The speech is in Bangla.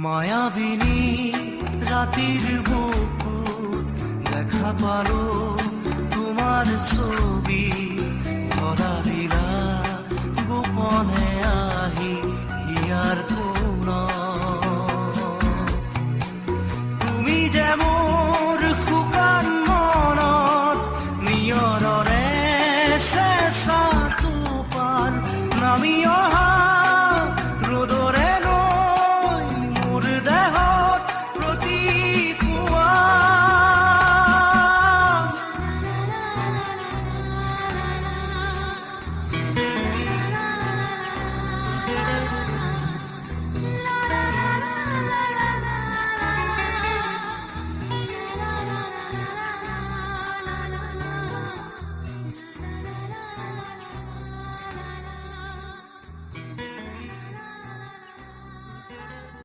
মায়াবিনী রাতির বুকু দেখা পালো তোমার ছবি ধরা দিলা গোপনে আহি হিয়ার